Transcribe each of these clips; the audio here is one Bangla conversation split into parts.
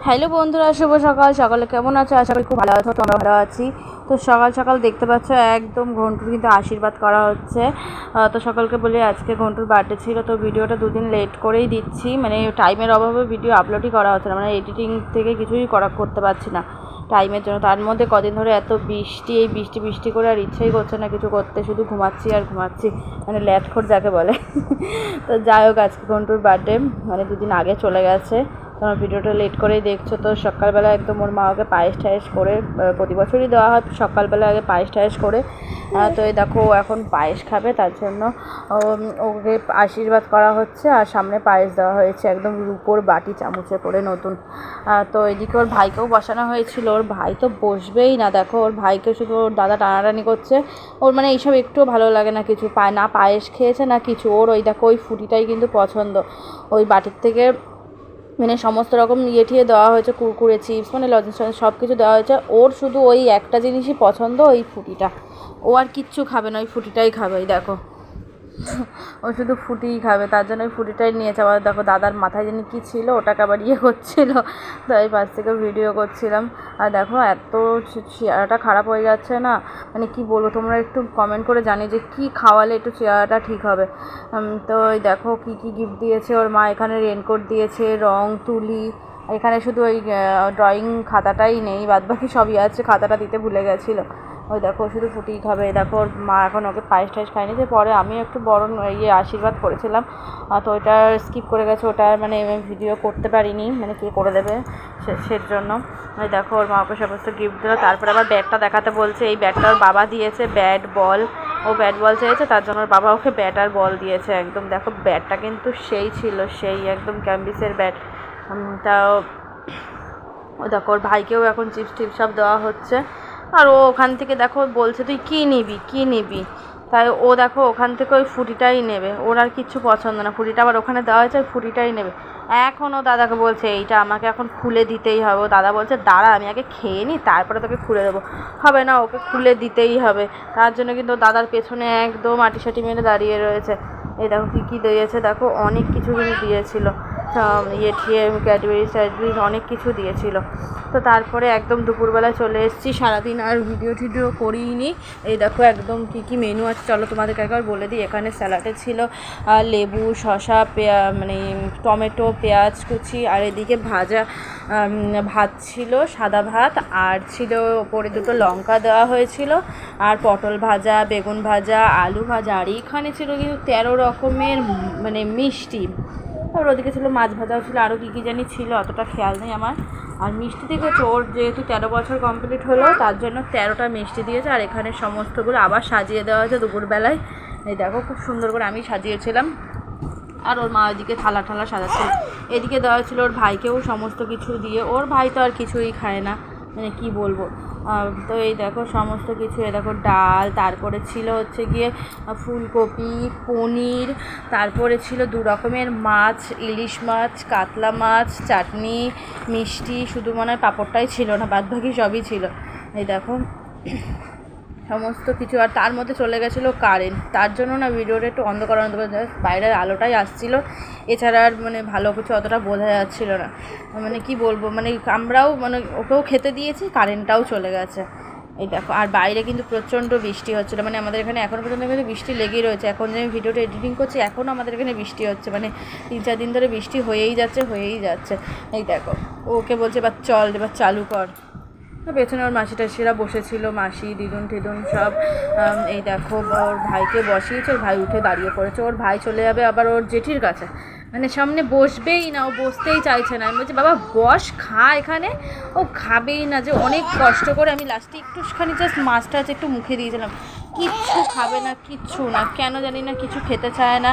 হ্যালো বন্ধুরা, শুভ সকাল। সকালে কেমন আছো? আশা করি খুব ভালো আছো। তোমরা ভালো আছি। তো সকাল সকাল দেখতে পাচ্ছ একদম ঘন্টুর কিন্তু আশীর্বাদ করা হচ্ছে। তো সকালকে বলি আজকে ঘন্টুর বার্থডে ছিল, তো ভিডিওটা দুদিন লেট করেই দিচ্ছি, মানে টাইমের অভাবে ভিডিও আপলোডই করা হচ্ছে না, মানে এডিটিং থেকে কিছুই করতে পারছি না টাইমের জন্য। তার মধ্যে কদিন ধরে এত বৃষ্টি, এই বৃষ্টি বৃষ্টি করে আর ইচ্ছেই করছে না কিছু করতে, শুধু ঘুমাচ্ছি আর ঘুমাচ্ছি, মানে ল্যাটখোর যাকে বলে। তো যাই হোক, আজকে ঘন্টুর বার্থডে, মানে দুদিন আগে চলে গেছে। তোমার ভিডিওটা লেট করেই দেখছো। তো সকালবেলা একদম ওর মা ওকে পায়েস টায়েস করে, প্রতি বছরই দেওয়া হয় সকালবেলা আগে পায়েস টায়েস করে। তো এই দেখো এখন পায়েস খাবে, তার জন্য ওকে আশীর্বাদ করা হচ্ছে। আর সামনে পায়েস দেওয়া হয়েছে একদম রুপোর বাটি চামচে করে নতুন। তো এদিকে ওর ভাইকেও বসানো হয়েছিল, ওর ভাই তো বসবেই না। দেখো ওর ভাইকে শুধু ওর দাদা টানাটানি করছে। ওর মানে এইসব একটুও ভালো লাগে না, কিছু না পায়েস খেয়েছে না কিছু। ওর ওই দেখো ওই ফুটিটাই কিন্তু পছন্দ। ওই বাটির থেকে মানে সমস্ত রকম ঠিয়ে দেওয়া হয়েছে, কুরকুরে, চিপস, মানে লজেন্স সব কিছু দেওয়া হয়েছে। ওর শুধু ওই একটা জিনিসই পছন্দ, ওই ফুটিটা। ও আর কিচ্ছু খাবে না, ওই ফুটিটাই খাবে। ওই দেখো ও শুধু ফুটিই খাবে, তার জন্য ওই ফুটিটাই নিয়েছে। আবার দেখো দাদার মাথায় জানি কী ছিল, ওটাকে আবার করছিল। তো এই পাশ থেকে ভিডিও করছিলাম। আর দেখো এত চেহারাটা খারাপ হয়ে যাচ্ছে না, মানে কি বলবো, তোমরা একটু কমেন্ট করে জানি যে কি খাওয়ালে একটু চেহারাটা ঠিক হবে। তো এই দেখো কী কী গিফট দিয়েছে ওর মা। এখানে রেনকোট দিয়েছে, রং তুলি। এখানে শুধু ওই ড্রয়িং খাতাটাই নেই, বাদবাকি সবই আছে, খাতাটা দিতে ভুলে গেছিলো। ওই দেখো শুধু ফুটিই খাবে। দেখো ওর মা এখন ওকে পায়েস টায়েস খাইনি, যে পরে আমি একটু বড় আশীর্বাদ করেছিলাম, তো ওইটা স্কিপ করে গেছে, ওটা মানে ভিডিও করতে পারিনি, মানে কে করে দেবে সের জন্য। ওই দেখো ওর মা ওকে সমস্ত গিফট দিল। তারপরে আবার ব্যাটটা দেখাতে বলছে, এই ব্যাটটা ওর বাবা দিয়েছে, ব্যাট বল। ও ব্যাট বল চেয়েছে, তার জন্য ওর বাবা ওকে ব্যাট আর বল দিয়েছে। একদম দেখো ব্যাটটা কিন্তু সেই ছিল, সেই একদম ক্যাম্বিসের ব্যাট। তাও ও দেখো ওর ভাইকেও এখন চিপস টিপস সব দেওয়া হচ্ছে। আর ও ওখান থেকে দেখো বলছে তুই কী নিবি কী নিবি, তাই ও দেখো ওখান থেকে ওই ফুটিটাই নেবে। ওর আর কিচ্ছু পছন্দ না, ফুটিটা আবার ওখানে দেওয়া হয়েছে, ওই ফুটিটাই নেবে। এখন ও দাদাকে বলছে এইটা আমাকে এখন খুলে দিতেই হবে। ও দাদা বলছে দাঁড়া আমি আগে খেয়ে নিই, তারপরে তোকে খুলে দেবো। হবে না, ওকে খুলে দিতেই হবে। তার জন্য কিন্তু দাদার পেছনে একদম আটিসাটি মেরে দাঁড়িয়ে রয়েছে। এই দেখো কী কী দিয়েছে, দেখো অনেক কিছু কিন্তু দিয়েছিল, ঠিয়ে ক্যাডবেরিজ ট্যাডবেরিজ অনেক কিছু দিয়েছিল। তো তারপরে একদম দুপুরবেলায় চলে এসেছি, সারাদিন আর ভিডিও টিডিও করিনি। এই দেখো একদম কী কী মেনু আছে চলো তোমাদেরকে একবার বলে দিই। এখানে স্যালাডে ছিল লেবু, শসা, মানে টমেটো, পেঁয়াজ কুচি, আর এদিকে ভাত ছিল, সাদা ভাত, আর ছিল ওপরে দুটো লঙ্কা দেওয়া হয়েছিল, আর পটল ভাজা, বেগুন ভাজা, আলু ভাজা। আর এইখানে ছিল কিন্তু 13 রকমের মানে মিষ্টি। তারপর ওদিকে ছিল মাছ ভাজাও ছিল, আরও কী কী জানি ছিল, অতটা খেয়াল নেই আমার। আর মিষ্টি থেকে ওর যেহেতু 13 বছর কমপ্লিট হলো, তার জন্য 13টা মিষ্টি দিয়েছে। আর এখানে সমস্তগুলো আবার সাজিয়ে দেওয়া হয়েছে দুপুরবেলায়। এই দেখো খুব সুন্দর করে আমি সাজিয়েছিলাম, আর ওর মা ওইদিকে থালা ঠালা সাজাচ্ছে। এদিকে দেওয়া ছিল ওর ভাইকেও সমস্ত কিছু দিয়ে। ওর ভাই তো আর কিছুই খায় না, মানে কি বলবো। তো এই দেখো সমস্ত কিছু, এই দেখো ডাল, তারপরে ছিল হচ্ছে গিয়ে ফুলকপি, পনির, তারপরে ছিল 2 রকমের মাছ, ইলিশ মাছ, কাতলা মাছ, চাটনি, মিষ্টি, শুধু মনে হয় পাঁপড়টাই ছিল না, বাদবাকি সবই ছিল। এই দেখো সমস্ত কিছু। আর তার মধ্যে চলে গেছিলো কারেন্ট, তার জন্য না ভিডিওটা একটু অন্ধকার বাইরের আলোটাই আসছিলো, এছাড়া আর মানে ভালো কিছু অতটা বোঝা যাচ্ছিলো না। মানে কি বলবো, মানে আমরাও মানে ওকেও খেতে দিয়েছি, কারেন্টটাও চলে গেছে। এই দেখো আর বাইরে কিন্তু প্রচণ্ড বৃষ্টি হচ্ছিলো, মানে আমাদের এখানে এখনও পর্যন্ত কিন্তু বৃষ্টি লেগেই রয়েছে। এখন যে আমি ভিডিওটা এডিটিং করছি, এখনও আমাদের এখানে বৃষ্টি হচ্ছে, মানে 3-4 দিন ধরে বৃষ্টি হয়েই যাচ্ছে। এই দেখো ওকে বলছে এবার চল, এবার চালু কর। পেছনে ওর মাসি টাসিরা বসেছিল, মাসি, দিদুন টিদুন সব। এই দেখো ওর ভাইকে বসিয়েছে, ওর ভাই উঠে দাঁড়িয়ে পড়েছে। ওর ভাই চলে যাবে আবার ওর জেঠির কাছে, মানে সামনে বসবেই না, ও বসতেই চাইছে না। আমি বলছি বাবা বস, খা এখানে। ও খাবেই না, যে অনেক কষ্ট করে আমি লাস্টে একটুখানি জাস্ট মাছটা আছে একটু মুখে দিয়েছিলাম, কিচ্ছু খাবে না, কিচ্ছু না, কেন জানি না কিছু খেতে চায় না।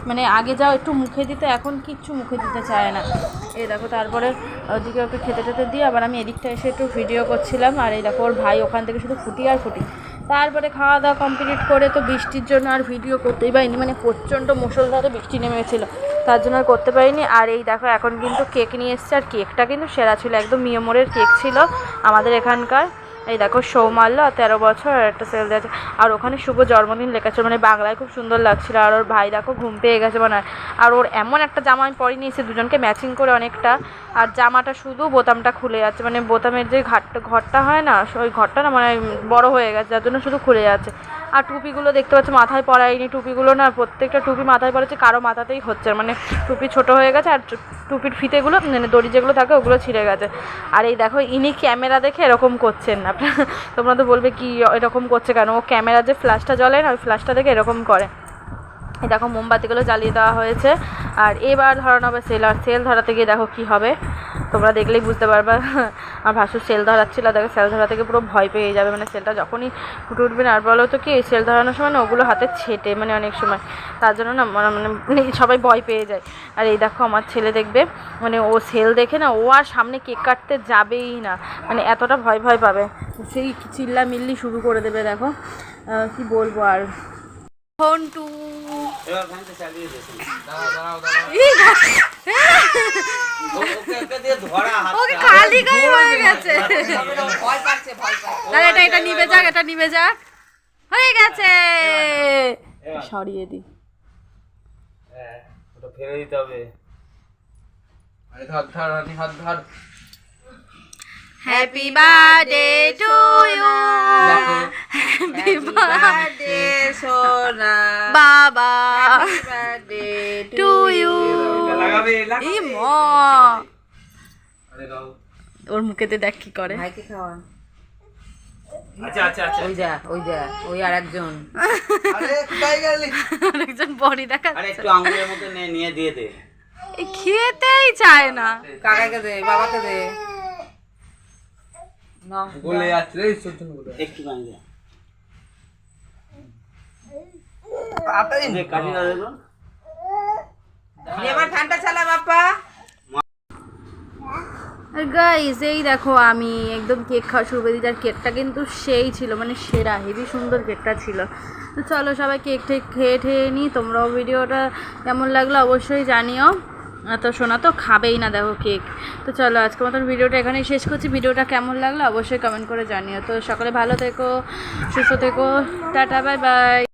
মানে আগে যাও একটু মুখে দিতে, এখন কিচ্ছু মুখে দিতে চায় না। এই দেখো তারপরে ওদিকে ওকে খেতে টেতে দিয়ে আবার আমি এদিকটা এসে একটু ভিডিও করছিলাম। আর এই দেখো ওর ভাই ওখান থেকে শুধু ফুটি আর ফুটি। তারপরে খাওয়া দাওয়া কমপ্লিট করে তো বৃষ্টির জন্য আর ভিডিও করতেই পারিনি, মানে প্রচণ্ড মুষলধারে বৃষ্টি নেমেছিল, তার জন্য আর করতে পারিনি। আর এই দেখো এখন কিন্তু কেক নিয়ে এসছে, আর কেকটা কিন্তু সেরা ছিল, একদম মিয়মোরের কেক ছিল আমাদের এখানকার। এই দেখো সৌমাল্য 13 বছর আর একটা সেল দেওয়া আছে। আর ওখানে শুভ জন্মদিন লেখা ছিল, মানে বাংলায় খুব সুন্দর লাগছিল। আর ওর ভাই দেখো ঘুম পেয়ে গেছে মানে। আর ওর এমন একটা জামা আমি পরে নিয়েছি দুজনকে ম্যাচিং করে অনেকটা। আর জামাটা শুধু বোতামটা খুলে যাচ্ছে, মানে বোতামের যে ঘরটা হয় না, ওই ঘরটা না মানে বড় হয়ে গেছে, যার জন্য শুধু খুলে যাচ্ছে। আর টুপিগুলো দেখতে পাচ্ছ মাথায় পরাইনি, টুপিগুলো না প্রত্যেকটা টুপি মাথায় পড়েছে, কারো মাথাতেই হচ্ছে মানে টুপি ছোট হয়ে গেছে। আর টুপির ফিতেগুলো মানে দড়ি যেগুলো থাকে ওগুলো ছিঁড়ে গেছে। আর এই দেখো ইনি ক্যামেরা দেখে এরকম করছেন না, তোমরা তো বলবে কি এরকম করছে কেন, ও ক্যামেরা যে ফ্ল্যাশটা জ্বলে না ওই ফ্ল্যাশটা দেখে এরকম করে। এই দেখো মোমবাতিগুলো জ্বালিয়ে দেওয়া হয়েছে। আর এবার ধরানো হবে সেল। আর সেল ধরাতে গিয়ে দেখো কী হবে তোমরা দেখলেই বুঝতে পারবে। আর ভাসুর সেল ধরাচ্ছিল, দেখো সেল ধরা থেকে পুরো ভয় পেয়ে যাবে, মানে সেলটা যখনই ফুটে উঠবে না। আর বলো তো কি সেল ধরানোর সময় না ওগুলো হাতে ছেটে মানে অনেক সময়, তার জন্য না মানে সবাই ভয় পেয়ে যায়। আর এই দেখো আমার ছেলে দেখবে মানে ও সেল দেখে না ও আর সামনে কেক কাটতে যাবেই না, মানে এতটা ভয় ভয় পাবে, সেই চিল্লামিল্লি শুরু করে দেবে। দেখো কি বলবো আর। ঘন্টু খালি গায়ে হয়ে গেছে, এটা নিবে যাক, এটা নিবে যাক, হয়ে গেছে। সরিয়ে দি, ওটা ফেলে দিতে হবে। Happy birthday to you, happy birthday সোনা বাবা, হ্যাপি বার্থডে টু ইউ। এই মা ওর মুখেতে দেখ কি করে, ভাইকে খাওয়া। আচ্ছা আচ্ছা আচ্ছা, ওই আর একজন আরেকজন বডি দেখা, আরে একটু আঙ্গুলের মতো নিয়ে দিয়ে দে। খেতেই চায় না। কাকাকে দে, বাবাকে দে। না গলে যাচ্ছে রে সুতন গুলো, একটু পানি দে। তাড়াতাড়ি দে, কাটি দাও দেখো। এবার ঠান্ডা চালা বাপ্পা। গাইস এই দেখো আমি একদম কেক খাওয়া শুরু করে দিই। আর কেকটা কিন্তু সেই ছিল, মানে সেরা, হেভি সুন্দর কেকটা ছিল। তো চলো সবাই কেক ঠেক খেয়ে ঠেয়ে নিই। তোমরাও ভিডিওটা কেমন লাগলো অবশ্যই জানিও। তো শোনা তো খাবেই না দেখো কেক। তো চলো আজকের মতন ভিডিওটা এখানেই শেষ করছি। ভিডিওটা কেমন লাগলো অবশ্যই কমেন্ট করে জানিও। তো সকালে ভালো থেকো, সুস্থ থেকো, টাটা, বাই বাই।